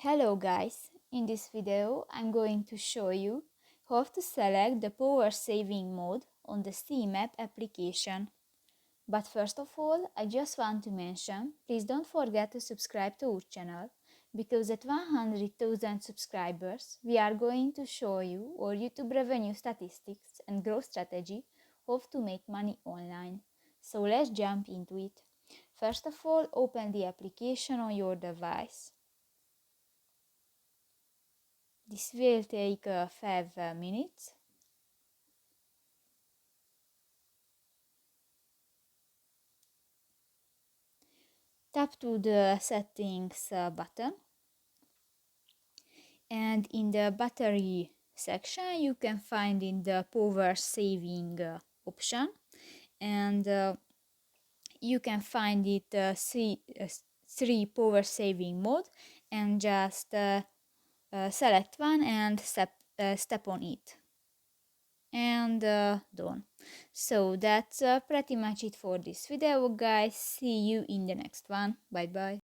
Hello guys, in this video I'm going to show you how to select the power saving mode on the CMap application. But first of all, I just want to mention, please don't forget to subscribe to our channel, because at 100,000 subscribers we are going to show you our YouTube revenue statistics and growth strategy how to make money online. So let's jump into it. First of all, open the application on your device. This will take 5 minutes. Tap to the settings button, and in the battery section you can find in the power saving option, and you can find it three power saving mode, and just select one and step on it, and done. So that's pretty much it for this video, guys. See you in the next one. Bye bye.